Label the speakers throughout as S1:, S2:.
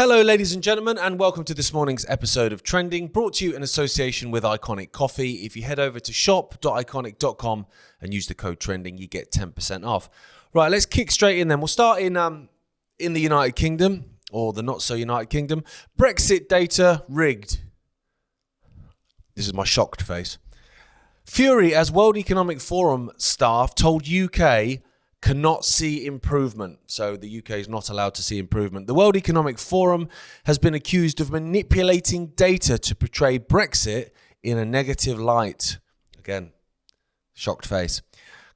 S1: Hello, ladies and gentlemen, and welcome to this morning's episode of Trending, brought to you in association with Iconic Coffee. If you head over to shop.iconic.com and use the code TRENDING, you get 10% off. Right, let's kick straight in then. We'll start in the United Kingdom, or the not-so-United Kingdom. Brexit data rigged. This is my shocked face. Fury as World Economic Forum staff told UK cannot see improvement. So the UK is not allowed to see improvement. The World Economic Forum has been accused of manipulating data to portray Brexit in a negative light. Again, shocked face.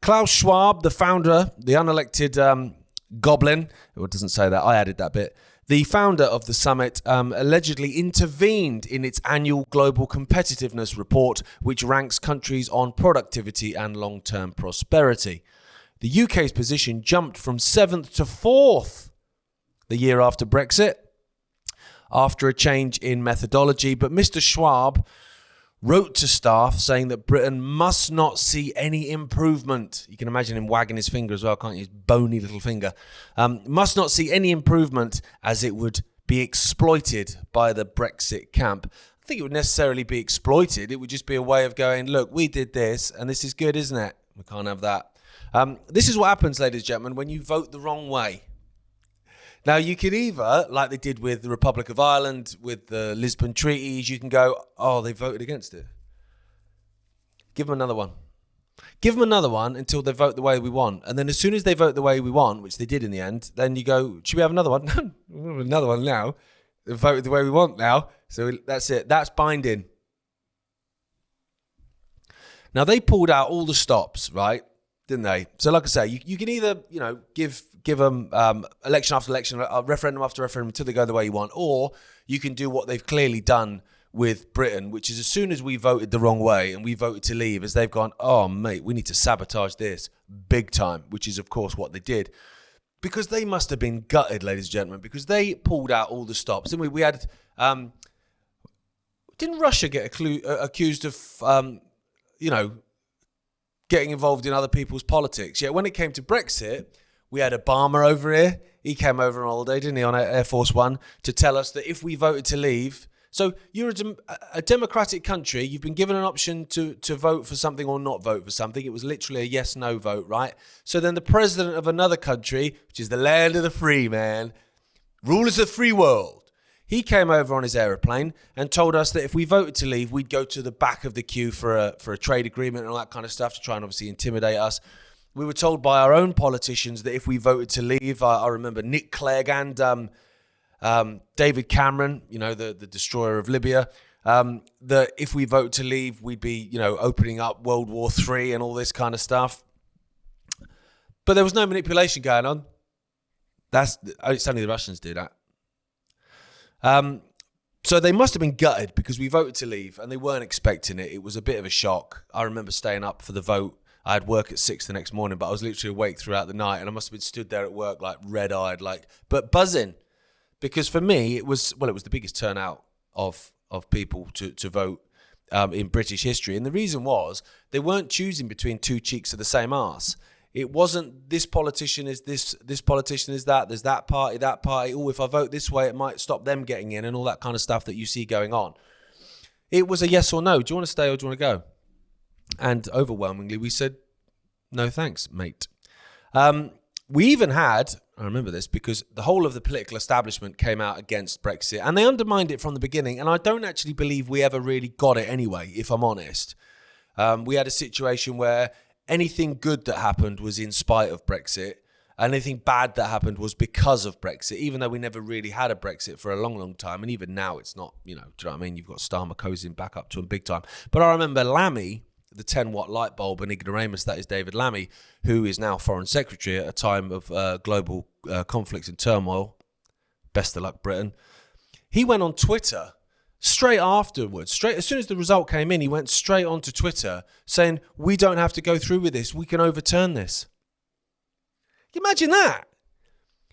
S1: Klaus Schwab, the founder, the unelected goblin, it doesn't say that, I added that bit. The founder of the summit allegedly intervened in its annual global competitiveness report, which ranks countries on productivity and long-term prosperity. The UK's position jumped from 7th to 4th the year after Brexit, after a change in methodology. But Mr. Schwab wrote to staff saying that Britain must not see any improvement. You can imagine him wagging his finger as well, can't you? His bony little finger. Must not see any improvement as it would be exploited by the Brexit camp. I think it would necessarily be exploited. It would just be a way of going, look, we did this and this is good, isn't it? We can't have that. This is what happens, ladies and gentlemen, when you vote the wrong way. Now, you could either, like they did with the Republic of Ireland, with the Lisbon Treaties, you can go, oh, they voted against it. Give them another one. Give them another one until they vote the way we want. And then as soon as they vote the way we want, which they did in the end, then you go, should we have another one? No, we have another one now. They voted the way we want now. So that's it. That's binding. Now, they pulled out all the stops, right? Didn't they? So like I say, you can either, give them election after election, referendum after referendum until they go the way you want, or you can do what they've clearly done with Britain, which is as soon as we voted the wrong way and we voted to leave, as they've gone, oh, mate, we need to sabotage this big time, which is, of course, what they did. Because they must have been gutted, ladies and gentlemen, because they pulled out all the stops. And we had, didn't Russia get accused of, getting involved in other people's politics? Yeah, when it came to Brexit, we had Obama over here. He came over on holiday, didn't he, on Air Force One, to tell us that if we voted to leave... So you're a democratic country. You've been given an option to vote for something or not vote for something. It was literally a yes-no vote, right? So then the president of another country, which is the land of the free, man, rulers of the free world, he came over on his aeroplane and told us that if we voted to leave, we'd go to the back of the queue for a trade agreement and all that kind of stuff to try and obviously intimidate us. We were told by our own politicians that if we voted to leave, I remember Nick Clegg and David Cameron, the destroyer of Libya, that if we vote to leave, we'd be, opening up World War III and all this kind of stuff. But there was no manipulation going on. It's only the Russians do that. So they must have been gutted because we voted to leave and they weren't expecting it. It was a bit of a shock. I remember staying up for the vote. I had work at 6 the next morning, but I was literally awake throughout the night and I must have been stood there at work like red-eyed, but buzzing. Because for me, it was the biggest turnout of people to vote in British history. And the reason was they weren't choosing between two cheeks of the same arse. It wasn't this politician is this politician is that, there's that party. Oh, if I vote this way, it might stop them getting in and all that kind of stuff that you see going on. It was a yes or no. Do you want to stay or do you want to go? And overwhelmingly, we said, no thanks, mate. We even had, I remember this, because the whole of the political establishment came out against Brexit and they undermined it from the beginning. And I don't actually believe we ever really got it anyway, if I'm honest. We had a situation where anything good that happened was in spite of Brexit. Anything bad that happened was because of Brexit, even though we never really had a Brexit for a long, long time. And even now it's not, do you know what I mean? You've got Starmer cozying back up to him big time. But I remember Lammy, the 10-watt light bulb, and ignoramus, that is David Lammy, who is now Foreign Secretary at a time of global conflicts and turmoil. Best of luck, Britain. He went on Twitter straight afterwards, as soon as the result came in, he went straight onto Twitter saying, we don't have to go through with this. We can overturn this. Can you imagine that?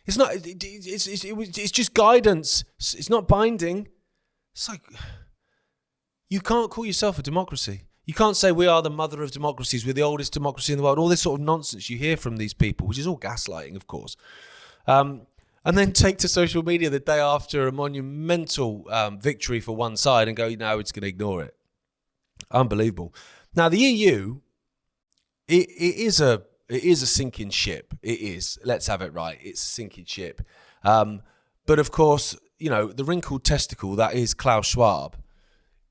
S1: It's not. It's just guidance. It's not binding. It's like, you can't call yourself a democracy. You can't say we are the mother of democracies. We're the oldest democracy in the world. All this sort of nonsense you hear from these people, which is all gaslighting, of course. and then take to social media the day after a monumental victory for one side and go, no, it's going to ignore it. Unbelievable. Now, the EU, it is a sinking ship. It is. Let's have it right. It's a sinking ship. But of course, the wrinkled testicle that is Klaus Schwab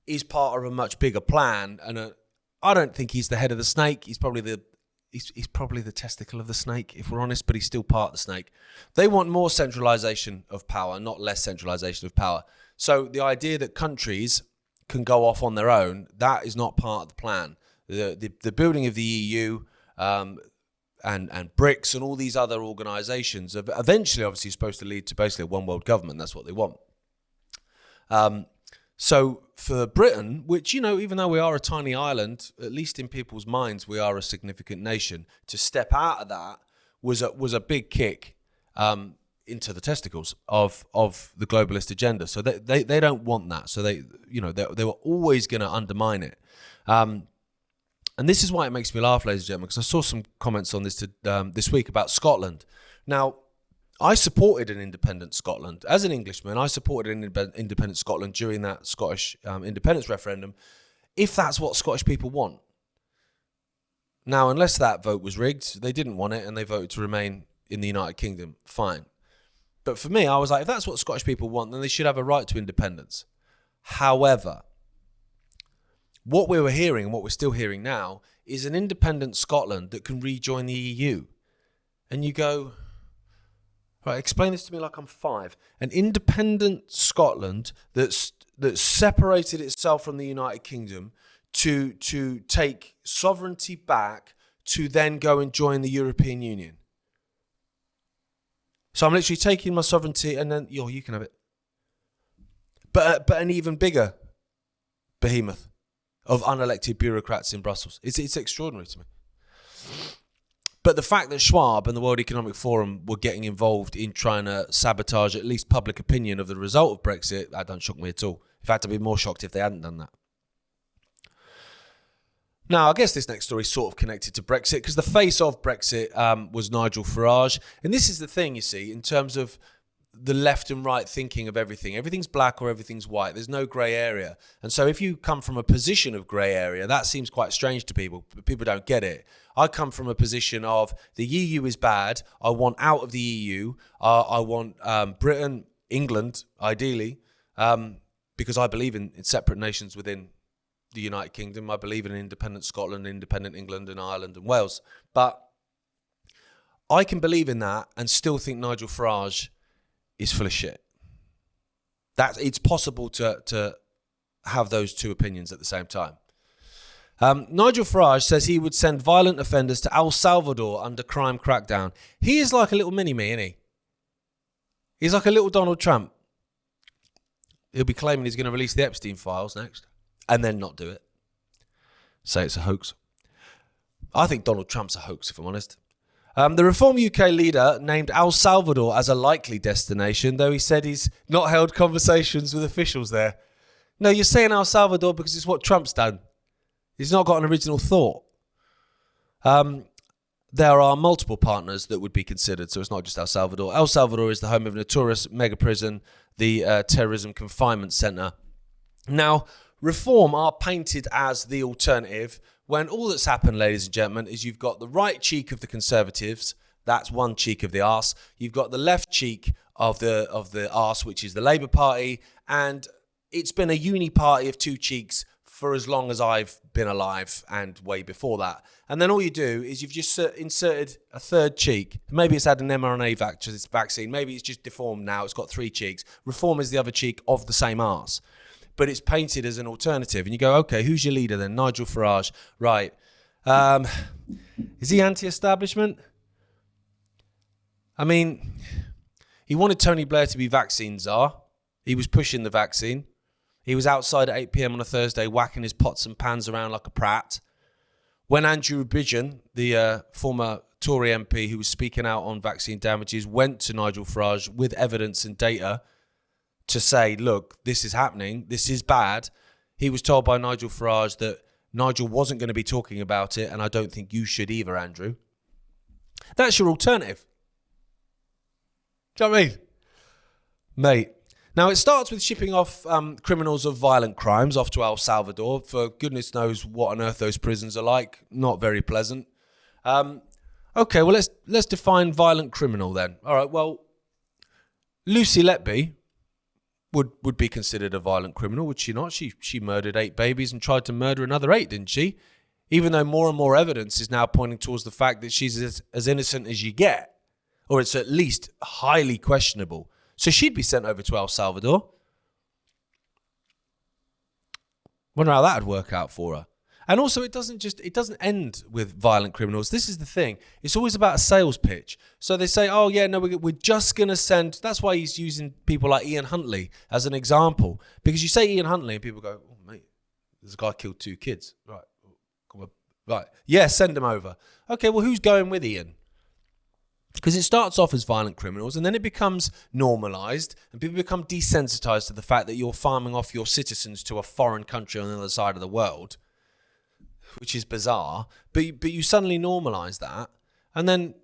S1: is part of a much bigger plan. And I don't think he's the head of the snake. He's probably the testicle of the snake, if we're honest, but he's still part of the snake. They want more centralization of power, not less centralization of power. So the idea that countries can go off on their own, that is not part of the plan. The building of the EU and BRICS and all these other organizations are eventually obviously supposed to lead to basically a one world government. That's what they want. So for Britain, which, even though we are a tiny island, at least in people's minds, we are a significant nation, to step out of that was a big kick into the testicles of the globalist agenda. So they don't want that. So they were always going to undermine it. And this is why it makes me laugh, ladies and gentlemen, because I saw some comments on this this week about Scotland. Now, I supported an independent Scotland. As an Englishman, I supported an independent Scotland during that Scottish independence referendum, if that's what Scottish people want. Now, unless that vote was rigged, they didn't want it and they voted to remain in the United Kingdom, fine. But for me, I was like, if that's what Scottish people want, then they should have a right to independence. However, what we were hearing and what we're still hearing now is an independent Scotland that can rejoin the EU. And you go, right, explain this to me like I'm 5. An independent Scotland that separated itself from the United Kingdom to take sovereignty back to then go and join the European Union. So I'm literally taking my sovereignty and then, you can have it. But an even bigger behemoth of unelected bureaucrats in Brussels. It's extraordinary to me. But the fact that Schwab and the World Economic Forum were getting involved in trying to sabotage at least public opinion of the result of Brexit, that don't shock me at all. In fact, I'd be more shocked if they hadn't done that. Now, I guess this next story is sort of connected to Brexit because the face of Brexit was Nigel Farage. And this is the thing, you see, in terms of the left and right thinking of everything. Everything's black or everything's white. There's no grey area. And so if you come from a position of grey area, that seems quite strange to people. People don't get it. I come from a position of the EU is bad. I want out of the EU. I want Britain, England, ideally, because I believe in separate nations within the United Kingdom. I believe in independent Scotland, independent England and Ireland and Wales. But I can believe in that and still think Nigel Farage is full of shit. It's possible to have those two opinions at the same time. Nigel Farage says he would send violent offenders to El Salvador under crime crackdown. He is like a little mini-me, isn't he? He's like a little Donald Trump. He'll be claiming he's going to release the Epstein files next and then not do it. Say it's a hoax. I think Donald Trump's a hoax, if I'm honest. The Reform UK leader named El Salvador as a likely destination, though he said he's not held conversations with officials there. No, you're saying El Salvador because it's what Trump's done. He's not got an original thought. There are multiple partners that would be considered, so it's not just El Salvador. El Salvador is the home of a notorious mega prison, the Terrorism Confinement Center. Now, Reform are painted as the alternative when all that's happened, ladies and gentlemen, is you've got the right cheek of the Conservatives. That's one cheek of the arse. You've got the left cheek of the arse, which is the Labour Party. And it's been a uni party of two cheeks for as long as I've been alive and way before that. And then all you do is you've just inserted a third cheek. Maybe it's had an mRNA vaccine. Maybe it's just deformed now. It's got 3 cheeks. Reform is the other cheek of the same arse. But it's painted as an alternative. And you go, okay, who's your leader then? Nigel Farage. Right. Is he anti-establishment? I mean, he wanted Tony Blair to be vaccine czar. He was pushing the vaccine. He was outside at 8 p.m. on a Thursday whacking his pots and pans around like a prat. When Andrew Bridgen, the former Tory MP who was speaking out on vaccine damages, went to Nigel Farage with evidence and data to say, look, this is happening, this is bad, he was told by Nigel Farage that Nigel wasn't going to be talking about it, and I don't think you should either, Andrew. That's your alternative. Do you know what I mean? Mate. Now, it starts with shipping off criminals of violent crimes off to El Salvador. For goodness knows what on earth those prisons are like. Not very pleasant. Okay, well, let's define violent criminal then. All right, well, Lucy Letby would be considered a violent criminal, would she not? She murdered 8 babies and tried to murder another 8, didn't she? Even though more and more evidence is now pointing towards the fact that she's as innocent as you get, or it's at least highly questionable. So she'd be sent over to El Salvador. Wonder how that would work out for her. And also, it doesn't end with violent criminals. This is the thing. It's always about a sales pitch. So they say, oh, yeah, no, we're just going to send... That's why he's using people like Ian Huntley as an example. Because you say Ian Huntley and people go, oh, mate, this guy killed 2 kids. Right. Come on. Right. Yeah, send him over. Okay, well, who's going with Ian? Because it starts off as violent criminals and then it becomes normalised and people become desensitised to the fact that you're farming off your citizens to a foreign country on the other side of the world, which is bizarre. But you suddenly normalise that. And then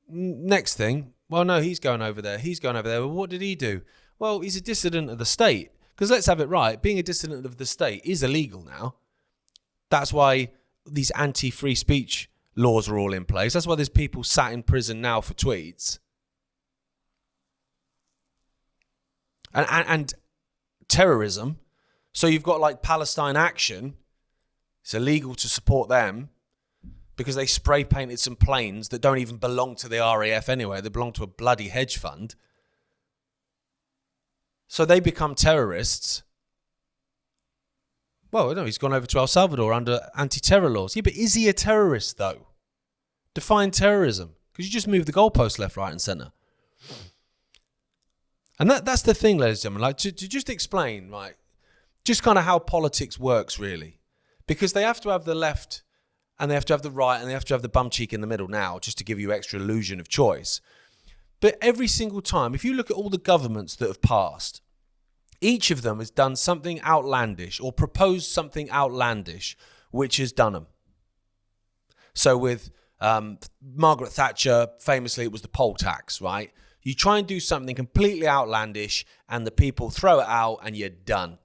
S1: next thing, well, no, he's going over there. Well, what did he do? Well, he's a dissident of the state. Because let's have it right. Being a dissident of the state is illegal now. That's why these anti-free speech laws are all in place. That's why there's people sat in prison now for tweets. And terrorism. So you've got like Palestine Action. It's illegal to support them because they spray painted some planes that don't even belong to the RAF anyway. They belong to a bloody hedge fund. So they become terrorists. Well, no, he's gone over to El Salvador under anti-terror laws. Yeah, but is he a terrorist, though? Define terrorism. Because you just move the goalposts left, right, and centre. And that's the thing, ladies and gentlemen. Like, to just explain, right, just kind of how politics works, really. Because they have to have the left, and they have to have the right, and they have to have the bum cheek in the middle now, just to give you extra illusion of choice. But every single time, if you look at all the governments that have passed, each of them has done something outlandish or proposed something outlandish, which has done them. So with Margaret Thatcher, famously, it was the poll tax, right? You try and do something completely outlandish and the people throw it out and you're done.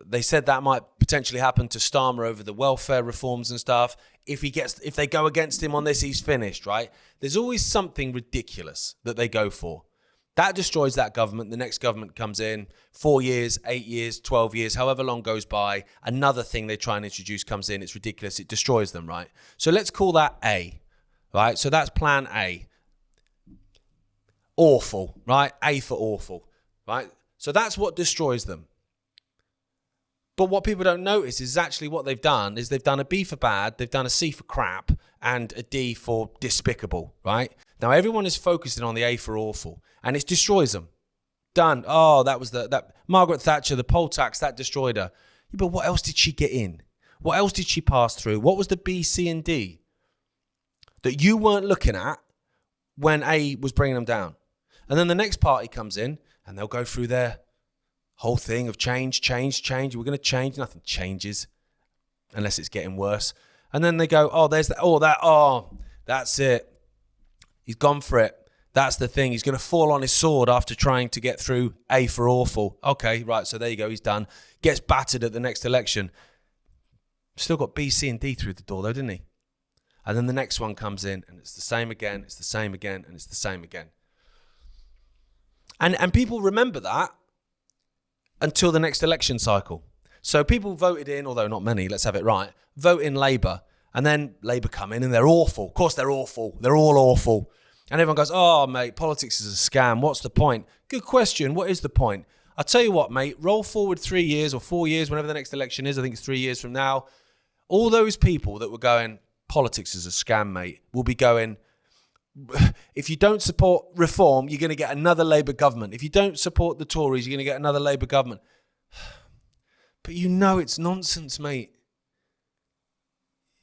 S1: They said that might potentially happen to Starmer over the welfare reforms and stuff. If they go against him on this, he's finished, right? There's always something ridiculous that they go for. That destroys that government. The next government comes in, 4 years, 8 years, 12 years, however long goes by. Another thing they try and introduce comes in. It's ridiculous. It destroys them, right? So let's call that A, right? So that's plan A. Awful, right? A for awful, right? So that's what destroys them. But what people don't notice is actually what they've done is they've done a B for bad, they've done a C for crap, and a D for despicable, right? Now everyone is focusing on the A for awful, and it destroys them. Done. Oh, that was that Margaret Thatcher, the poll tax, that destroyed her. Yeah, but what else did she get in? What else did she pass through? What was the B, C, and D that you weren't looking at when A was bringing them down? And then the next party comes in, and they'll go through their whole thing of change. We're going to change. Nothing changes unless it's getting worse. And then they go, oh, that's it. He's gone for it. That's the thing. He's going to fall on his sword after trying to get through A for awful. Okay, right. So there you go. He's done. Gets battered at the next election. Still got B, C, and D through the door though, didn't he? And then the next one comes in and it's the same again. It's the same again. And it's the same again. And people remember that until the next election cycle. So people voted in, although not many, let's have it right, vote in Labour. And then Labour come in and they're awful. Of course they're awful. They're all awful. And everyone goes, oh, mate, politics is a scam. What's the point? Good question. What is the point? I'll tell you what, mate, roll forward 3 years or 4 years, whenever the next election is. I think it's 3 years from now. All those people that were going, politics is a scam, mate, will be going, if you don't support reform, you're going to get another Labour government. If you don't support the Tories, you're going to get another Labour government. But you know it's nonsense, mate.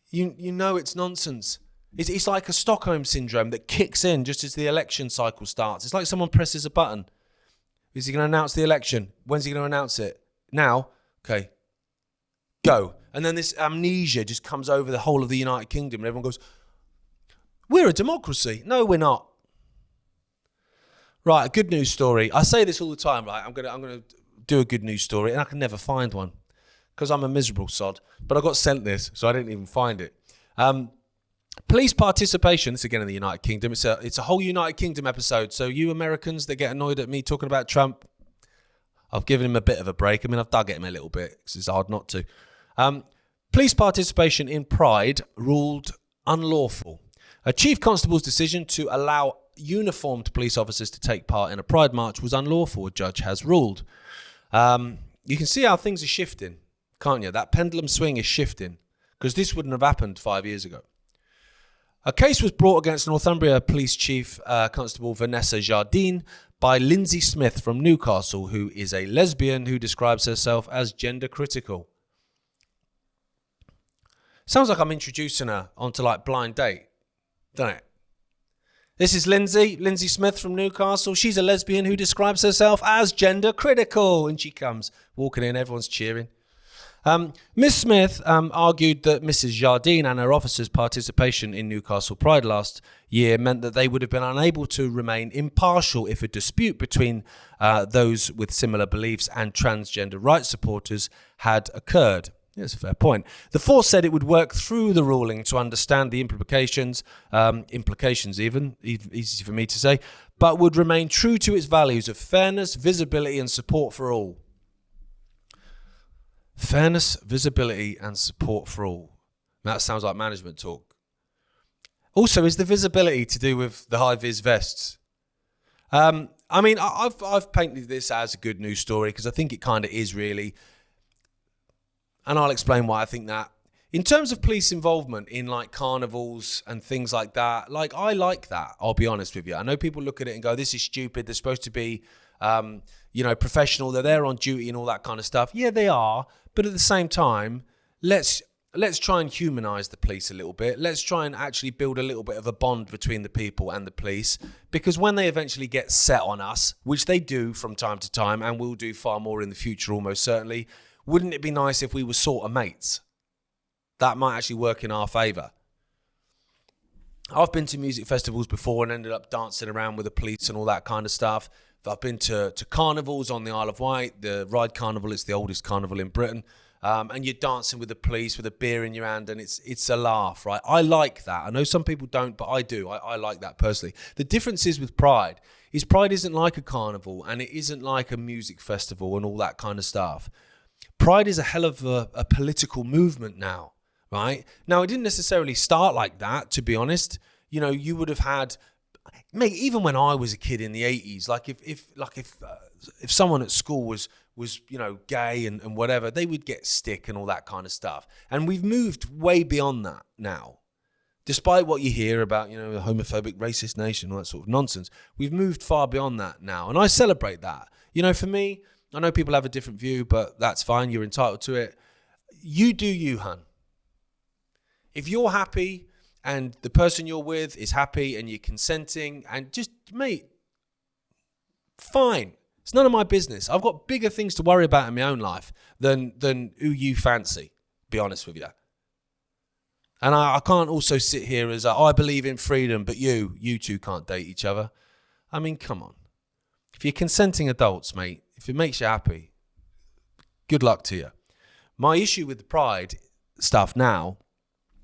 S1: You know it's nonsense. It's like a Stockholm syndrome that kicks in just as the election cycle starts. It's like someone presses a button. Is he going to announce the election? When's he going to announce it? Now? Okay. Go. And then this amnesia just comes over the whole of the United Kingdom and everyone goes, we're a democracy. No, we're not. Right, a good news story. I say this all the time, right? I'm gonna do a good news story, and I can never find one because I'm a miserable sod. But I got sent this, so I didn't even find it. Police participation. This again in the United Kingdom. It's a whole United Kingdom episode. So you Americans that get annoyed at me talking about Trump, I've given him a bit of a break. I mean, I've dug at him a little bit because it's hard not to. Police participation in Pride ruled unlawful. A chief constable's decision to allow uniformed police officers to take part in a Pride march was unlawful, a judge has ruled. You can see how things are shifting, can't you? That pendulum swing is shifting because this wouldn't have happened 5 years ago. A case was brought against Northumbria Police Chief Constable Vanessa Jardine by Lindsay Smith from Newcastle, who is a lesbian who describes herself as gender critical. Sounds like I'm introducing her onto like Blind Date, doesn't it? This is Lindsay Smith from Newcastle. She's a lesbian who describes herself as gender critical. And she comes walking in, everyone's cheering. Miss Smith argued that Mrs. Jardine and her officers' participation in Newcastle Pride last year meant that they would have been unable to remain impartial if a dispute between those with similar beliefs and transgender rights supporters had occurred. That's a fair point. The force said it would work through the ruling to understand the implications even, easy for me to say, but would remain true to its values of fairness, visibility and support for all. Fairness, visibility and support for all. That sounds like management talk. Also, is the visibility to do with the high-vis vests? I mean, I've painted this as a good news story because I think it kind of is really. And I'll explain why I think that. In terms of police involvement in like carnivals and things like that, like I like that, I'll be honest with you. I know people look at it and go, this is stupid. They're supposed to be, professional. They're there on duty and all that kind of stuff. Yeah, they are. But at the same time, let's try and humanize the police a little bit. Let's try and actually build a little bit of a bond between the people and the police. Because when they eventually get set on us, which they do from time to time and will do far more in the future almost certainly, wouldn't it be nice if we were sort of mates? That might actually work in our favour. I've been to music festivals before and ended up dancing around with the police and all that kind of stuff. I've been to carnivals on the Isle of Wight, the Ride Carnival. It's the oldest carnival in Britain. And you're dancing with the police with a beer in your hand and it's a laugh, right? I like that. I know some people don't, but I do. I like that personally. The difference is with Pride isn't like a carnival and it isn't like a music festival and all that kind of stuff. Pride is a hell of a political movement now, right? Now, it didn't necessarily start like that, to be honest. You know, you would have had, mate, even when I was a kid in the 80s, like if someone at school was gay and whatever, they would get stick and all that kind of stuff. And we've moved way beyond that now. Despite what you hear about, a homophobic, racist nation, all that sort of nonsense, we've moved far beyond that now. And I celebrate that. For me, I know people have a different view, but that's fine. You're entitled to it. You do you, hun. If you're happy and the person you're with is happy and you're consenting and just, mate, fine. It's none of my business. I've got bigger things to worry about in my own life than who you fancy, be honest with you. And I can't also sit here as, I believe in freedom, but you two can't date each other. I mean, come on. If you're consenting adults, mate, if it makes you happy, good luck to you. My issue with the Pride stuff now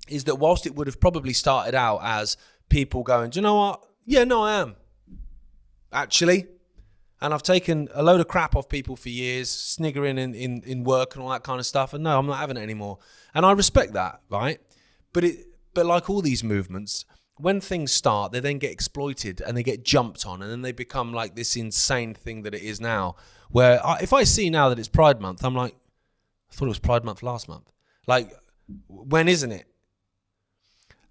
S1: is that whilst it would have probably started out as people going, do you know what? Yeah, no, I am. Actually. And I've taken a load of crap off people for years, sniggering in work and all that kind of stuff. And no, I'm not having it anymore. And I respect that, right? But like all these movements, when things start, they then get exploited and they get jumped on. And then they become like this insane thing that it is now. Where if I see now that it's Pride Month, I'm like, I thought it was Pride Month last month. Like, when isn't it?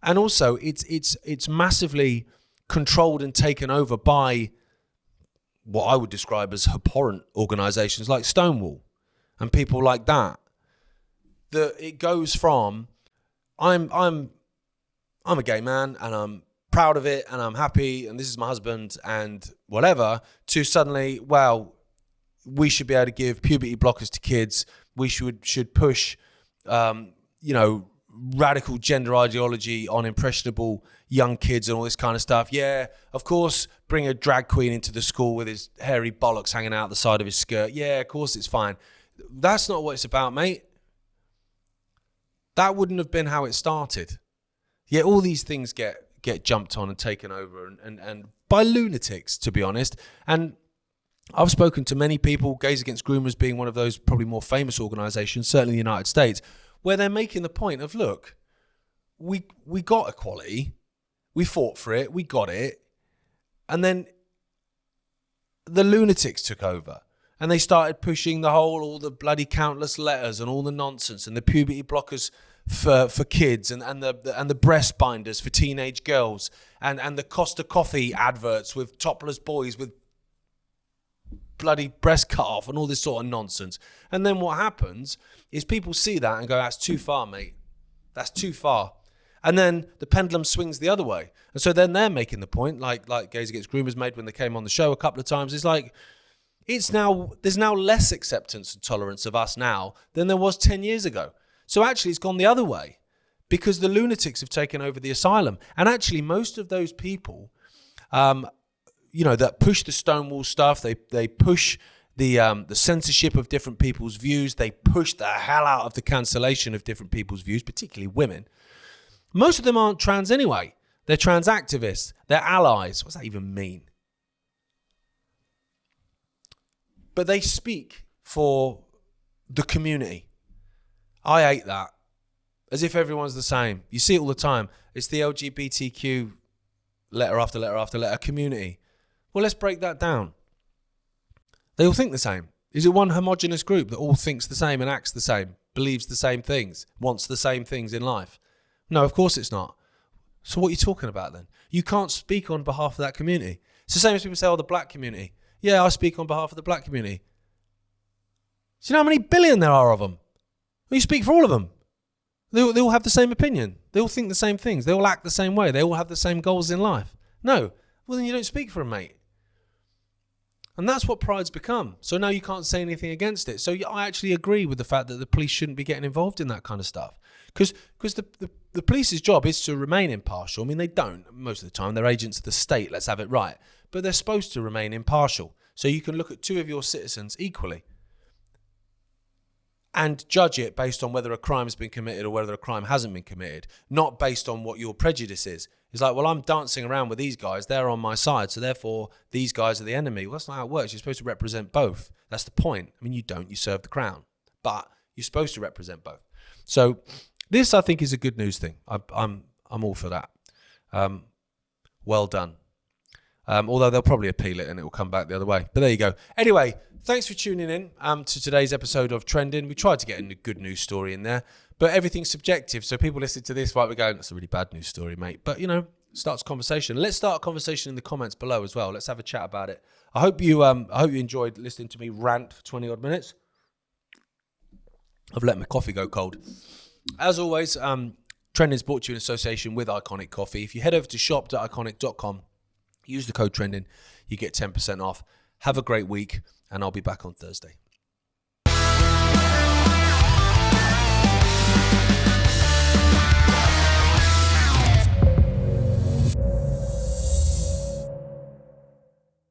S1: And also, it's massively controlled and taken over by what I would describe as abhorrent organisations like Stonewall and people like that. That it goes from I'm a gay man and I'm proud of it and I'm happy and this is my husband and whatever, to suddenly, well, we should be able to give puberty blockers to kids. We should push, radical gender ideology on impressionable young kids and all this kind of stuff. Yeah, of course, bring a drag queen into the school with his hairy bollocks hanging out the side of his skirt. Yeah, of course it's fine. That's not what it's about, mate. That wouldn't have been how it started. Yet all these things get jumped on and taken over and by lunatics, to be honest. And I've spoken to many people, Gays Against Groomers being one of those probably more famous organisations, certainly in the United States, where they're making the point of, look, we got equality, we fought for it, we got it, and then the lunatics took over. And they started pushing all the bloody countless letters and all the nonsense and the puberty blockers for kids and the breast binders for teenage girls and the Costa Coffee adverts with topless boys with bloody breast cut off and all this sort of nonsense. And then what happens is people see that and go, that's too far, mate. That's too far. And then the pendulum swings the other way. And so then they're making the point, like Gays Against Groomers made when they came on the show a couple of times. It's like, there's now less acceptance and tolerance of us now than there was 10 years ago. So actually it's gone the other way because the lunatics have taken over the asylum. And actually most of those people, that push the Stonewall stuff, they push the censorship of different people's views, they push the hell out of the cancellation of different people's views, particularly women. Most of them aren't trans anyway. They're trans activists. They're allies. What does that even mean? But they speak for the community. I hate that. As if everyone's the same. You see it all the time. It's the LGBTQ letter after letter after letter community. Well, let's break that down. They all think the same. Is it one homogenous group that all thinks the same and acts the same, believes the same things, wants the same things in life? No, of course it's not. So what are you talking about then? You can't speak on behalf of that community. It's the same as people say, the black community. Yeah, I speak on behalf of the black community. Do you know how many billion there are of them? Well, you speak for all of them. They all have the same opinion. They all think the same things. They all act the same way. They all have the same goals in life. No. Well, then you don't speak for them, mate. And that's what pride's become. So now you can't say anything against it. So I actually agree with the fact that the police shouldn't be getting involved in that kind of stuff. Because the police's job is to remain impartial. I mean, they don't most of the time. They're agents of the state, let's have it right. But they're supposed to remain impartial. So you can look at two of your citizens equally and judge it based on whether a crime has been committed or whether a crime hasn't been committed, not based on what your prejudice is. It's like, well, I'm dancing around with these guys. They're on my side, so therefore these guys are the enemy. Well, that's not how it works. You're supposed to represent both. That's the point. I mean, you don't. You serve the crown. But you're supposed to represent both. So this, I think, is a good news thing. I'm all for that. Well done. Although they'll probably appeal it and it will come back the other way. But there you go. Anyway, thanks for tuning in to today's episode of Trending. We tried to get a good news story in there, but everything's subjective. So people listen to this, right, we're going, that's a really bad news story, mate. But, starts a conversation. Let's start a conversation in the comments below as well. Let's have a chat about it. I hope you enjoyed listening to me rant for 20 odd minutes. I've let my coffee go cold. As always, Trending is brought to you in association with Iconic Coffee. If you head over to shop.iconic.com, use the code Trending, you get 10% off. Have a great week, and I'll be back on Thursday.